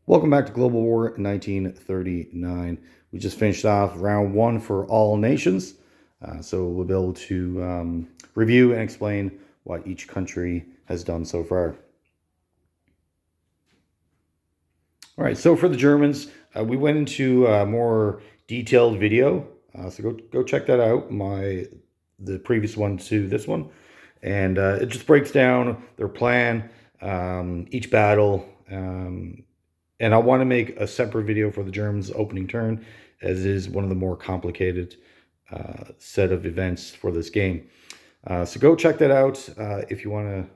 Welcome back to Global War 1939. We just finished off round one for all nations. So we'll be able to review and explain what each country has done so far. All right, so for the Germans, we went into a more detailed video. So go check that out, the previous one to this one. And it just breaks down their plan, each battle, and I want to make a separate video for the Germans' opening turn, as it is one of the more complicated set of events for this game. So go check that out if you want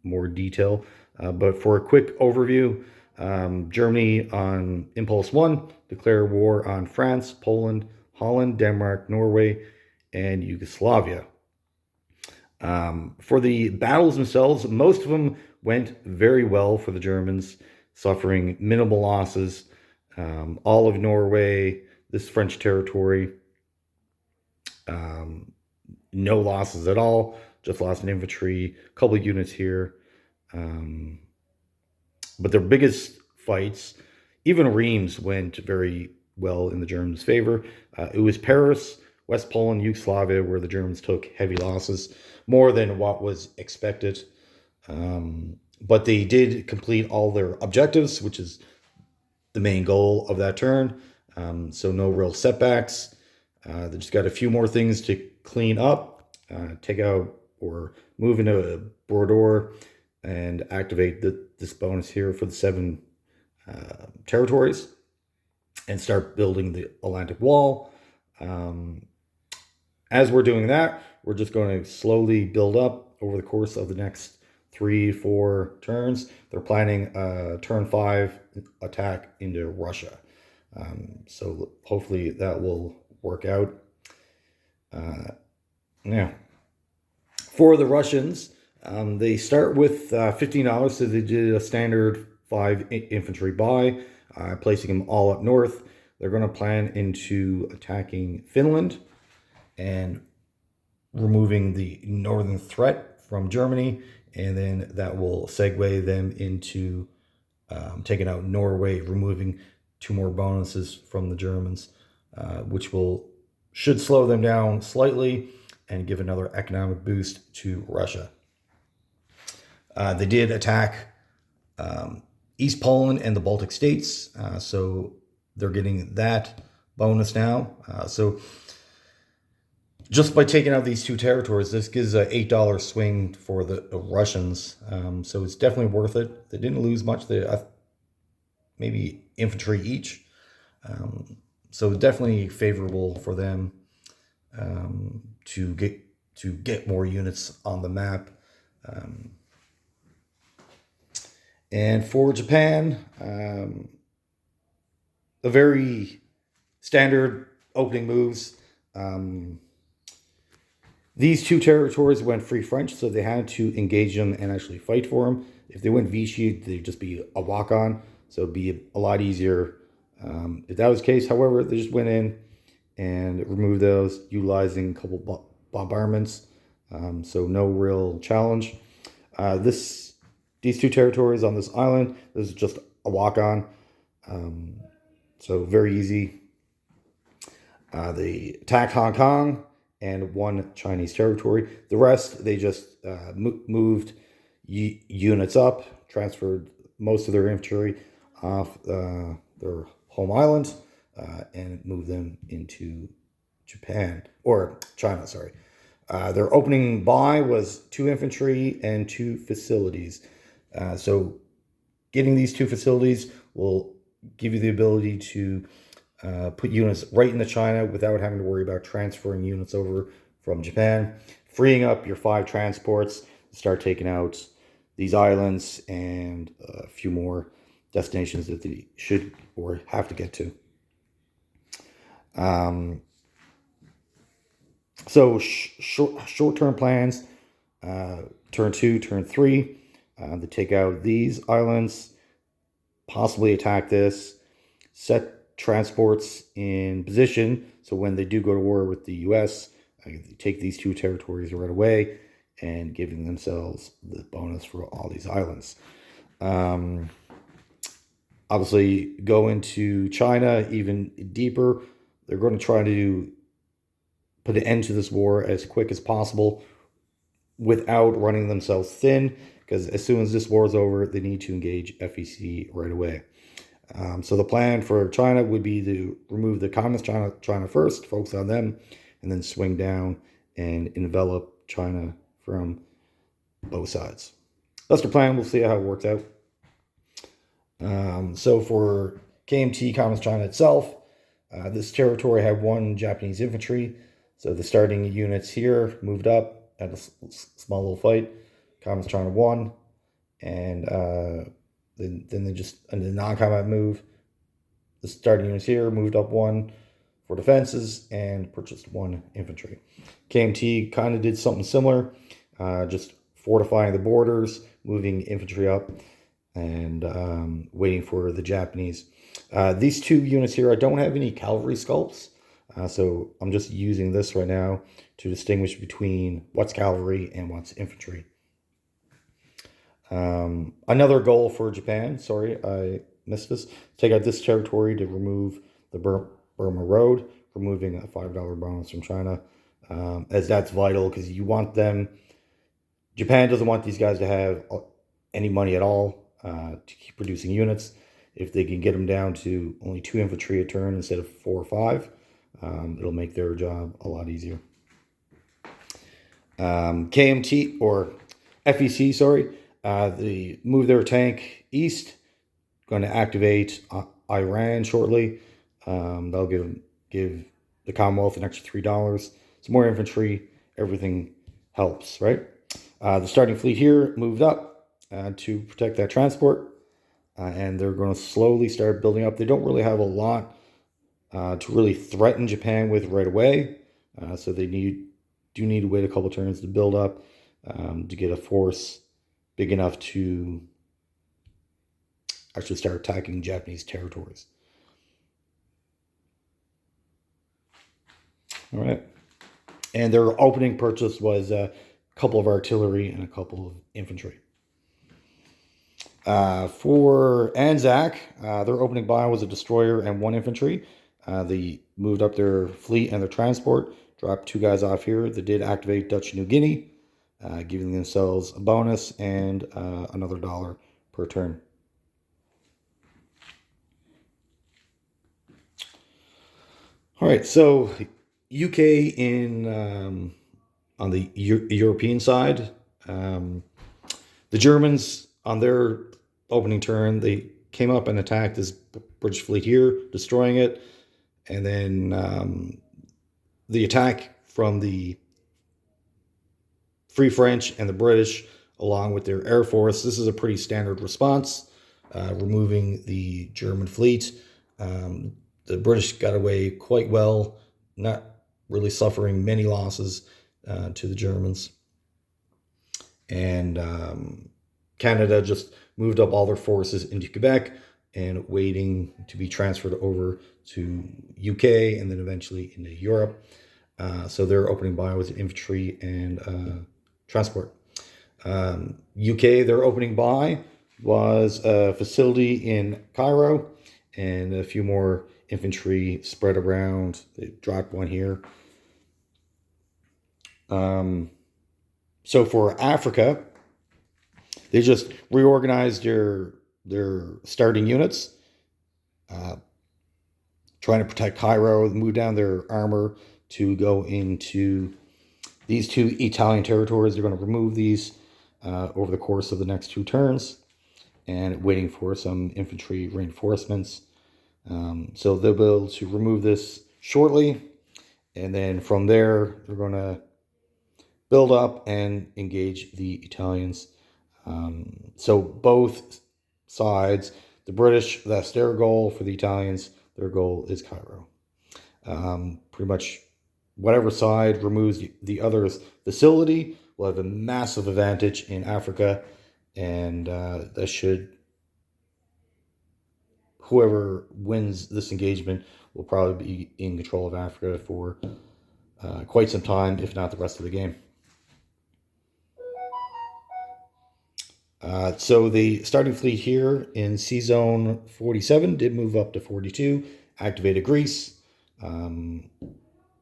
more detail. But for a quick overview, Germany on Impulse 1 declare war on France, Poland, Holland, Denmark, Norway, and Yugoslavia. For the battles themselves, most of them went very well for the Germans, suffering minimal losses. All of Norway, this French territory, no losses at all, just lost in infantry, a couple of units here. But their biggest fights, even Reims, went very well in the Germans' favor. It was Paris, West Poland, Yugoslavia, where the Germans took heavy losses, more than what was expected. But they did complete all their objectives, which is the main goal of that turn. So no real setbacks. They just got a few more things to clean up, take out or move into a Bordeaux and activate this bonus here for the 7 territories and start building the Atlantic Wall. As we're doing that, we're just going to slowly build up over the course of the next 3-4 turns. They're planning a turn 5 attack into Russia. So hopefully that will work out. Yeah. For the Russians, they start with $15, so they did a standard 5 infantry buy, placing them all up north. They're going to plan into attacking Finland and removing the northern threat from Germany, and then that will segue them into taking out Norway, removing 2 more bonuses from the Germans, which should slow them down slightly and give another economic boost to Russia. They did attack East Poland and the Baltic states, so they're getting that bonus now. So just by taking out these 2 territories, this gives an $8 swing for the Russians. So it's definitely worth it. They didn't lose much. They maybe infantry each. So definitely favorable for them to get more units on the map. And for Japan, a very standard opening moves. These 2 territories went Free French, so they had to engage them and actually fight for them. If they went Vichy, they'd just be a walk-on, so it'd be a lot easier if that was the case. However, they just went in and removed those, utilizing a couple bombardments, so no real challenge. These 2 territories on this island, this is just a walk-on, so very easy. They attacked Hong Kong and 1 Chinese territory. The rest, they just moved units up, transferred most of their infantry off their home island, and moved them into Japan, or China, sorry. Their opening buy was 2 infantry and 2 facilities. So getting these 2 facilities will give you the ability to put units right into China without having to worry about transferring units over from Japan, freeing up your 5 transports, start taking out these islands and a few more destinations that they should or have to get to. So short-term plans, turn 2, turn 3, to take out these islands, possibly attack this, set transports in position, so when they do go to war with the U.S., take these 2 territories right away and giving themselves the bonus for all these islands. obviously go into China even deeper. They're going to try to put an end to this war as quick as possible without running themselves thin, because as soon as this war is over, they need to engage FEC right away. So the plan for China would be to remove the communist China first, focus on them, and then swing down and envelop China from both sides. That's the plan. We'll see how it works out. So for KMT Communist China itself, this territory had 1 Japanese infantry. So the starting units here moved up, had a small little fight. Communist China won, and then they just, in the non-combat move, the starting units here moved up 1 for defenses and purchased 1 infantry. KMT kind of did something similar, just fortifying the borders, moving infantry up, and waiting for the Japanese. These 2 units here, I don't have any cavalry sculpts, so I'm just using this right now to distinguish between what's cavalry and what's infantry. Another goal for Japan, sorry, I missed this, take out this territory to remove the Burma Road, removing a $5 bonus from China, as that's vital, because you want them, Japan doesn't want these guys to have any money at all to keep producing units. If they can get them down to only 2 infantry a turn instead of 4 or 5, it'll make their job a lot easier. KMT, or FEC, sorry, they move their tank east, going to activate Iran shortly. That'll give the Commonwealth an extra $3. Some more infantry, everything helps, right? The starting fleet here moved up to protect that transport, and they're going to slowly start building up. They don't really have a lot to really threaten Japan with right away, so they do need to wait a couple turns to build up to get a force big enough to actually start attacking Japanese territories. All right. And their opening purchase was a couple of artillery and a couple of infantry. For Anzac, their opening buy was a destroyer and 1 infantry. They moved up their fleet and their transport, dropped 2 guys off here. They did activate Dutch New Guinea, giving themselves a bonus and another $1 per turn. All right, so UK in on the European side, the Germans on their opening turn, they came up and attacked this British fleet here, destroying it, and then the attack from the Free French and the British, along with their air force. This is a pretty standard response, removing the German fleet. The British got away quite well, not really suffering many losses to the Germans. And Canada just moved up all their forces into Quebec and waiting to be transferred over to UK and then eventually into Europe. So their opening buy was infantry and transport. UK, their opening buy was a facility in Cairo and a few more infantry spread around. They dropped 1 here. So for Africa, they just reorganized their starting units, trying to protect Cairo, move down their armor to go into these 2 Italian territories. They're going to remove these over the course of the next 2 turns, and waiting for some infantry reinforcements. So they'll be able to remove this shortly, and then from there they're going to build up and engage the Italians. So both sides, the British, that's their goal. For the Italians, their goal is Cairo. Pretty much whatever side removes the other's facility will have a massive advantage in Africa, and that should, whoever wins this engagement will probably be in control of Africa for quite some time, if not the rest of the game. So the starting fleet here in Sea Zone 47 did move up to 42, activated Greece.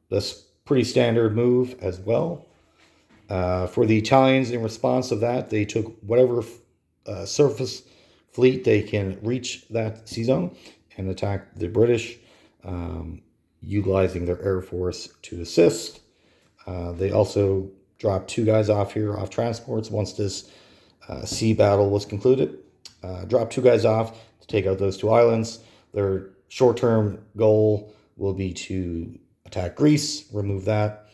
That's pretty standard move as well. For the Italians, in response of that, they took whatever surface fleet they can reach that sea zone and attack the British, utilizing their air force to assist. They also dropped 2 guys off here off transports once this sea battle was concluded. Dropped 2 guys off to take out those 2 islands. Their short-term goal will be to attack Greece, remove that,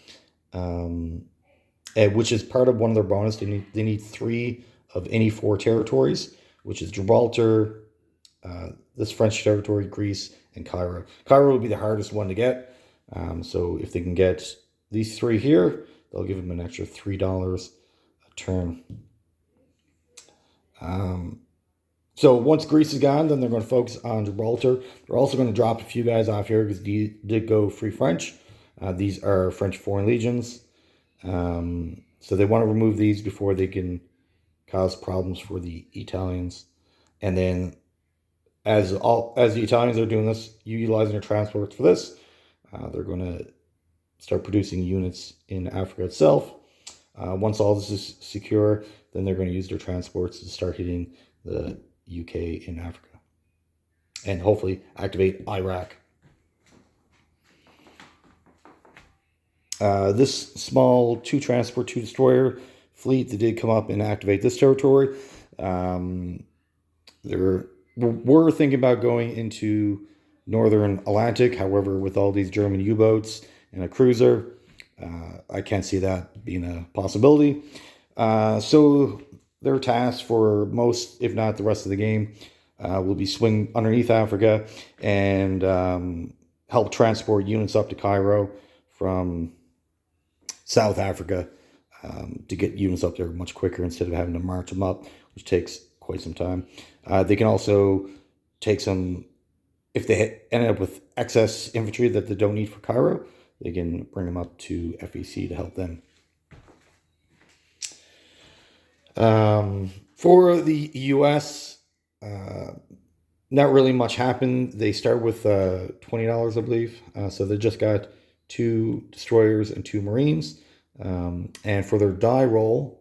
which is part of one of their bonus. They need 3 of any 4 territories, which is Gibraltar, this French territory, Greece, and Cairo. Cairo will be the hardest one to get. So if they can get these 3 here, they'll give them an extra $3 a turn. So once Greece is gone, then they're going to focus on Gibraltar. They're also going to drop a few guys off here because they did go Free French. These are French Foreign Legions. So they want to remove these before they can cause problems for the Italians. And then as the Italians are doing this, utilizing their transports for this, they're going to start producing units in Africa itself. Once all this is secure, then they're going to use their transports to start hitting the UK in Africa and hopefully activate Iraq. This small 2 transport, 2 destroyer fleet that did come up and activate this territory. We're thinking about going into northern Atlantic. However, with all these German U-boats and a cruiser, I can't see that being a possibility. So their task for most, if not the rest of the game, will be swing underneath Africa and help transport units up to Cairo from South Africa to get units up there much quicker instead of having to march them up, which takes quite some time. They can also take some, if they end up with excess infantry that they don't need for Cairo, they can bring them up to FEC to help them. For the US, not really much happened. They start with $20, I believe. So they just got 2 destroyers and 2 Marines. And for their die roll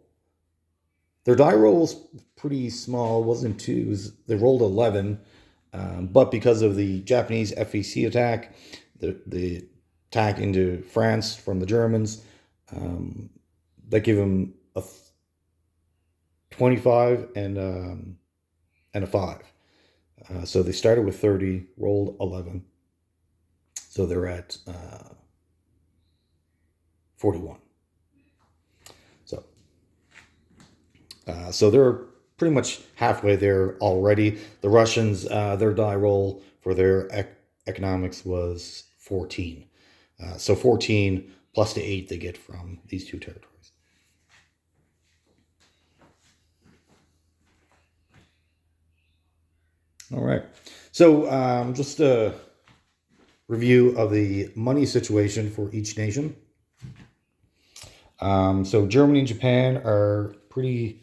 was pretty small. It wasn't 2. They rolled 11. But because of the Japanese FEC attack, the attack into France from the Germans, that gave them a 25 and a 5. So they started with 30, rolled 11. So they're at 41. So they're pretty much halfway there already. The Russians, their die roll for their economics was 14. So 14 plus the 8 they get from these 2 territories. All right. So just a review of the money situation for each nation. So Germany and Japan are pretty...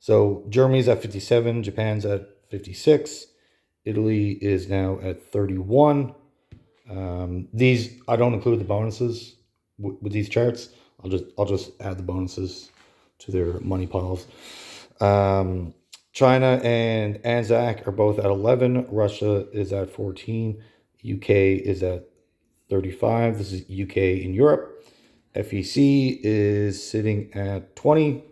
So Germany's at 57, Japan's at 56, Italy is now at 31. These, I don't include the bonuses with these charts. I'll just add the bonuses to their money piles. China and Anzac are both at 11. Russia is at 14. UK is at 35. This is UK in Europe. FEC is sitting at 20.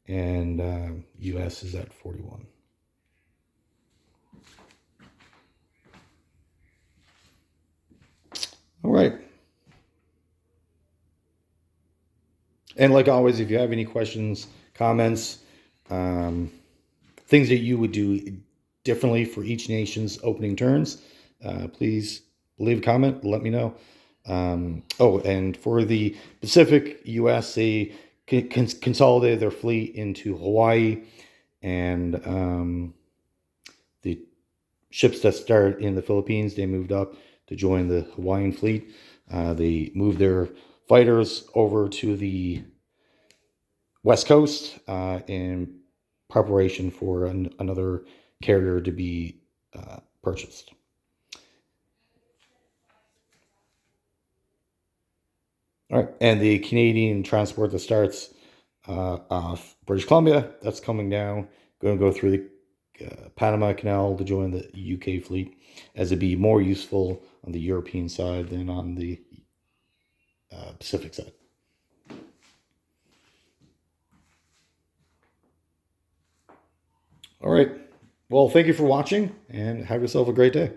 And US is at 41. All right. And like always, if you have any questions, comments, things that you would do differently for each nation's opening turns, please leave a comment, let me know. And for the Pacific US, they consolidated their fleet into Hawaii, and the ships that started in the Philippines, they moved up to join the Hawaiian fleet. They moved their fighters over to the West Coast and preparation for another carrier to be purchased. All right, and the Canadian transport that starts off British Columbia, that's coming down, going to go through the Panama Canal to join the UK fleet, as it'd be more useful on the European side than on the Pacific side. All right. Well, thank you for watching, and have yourself a great day.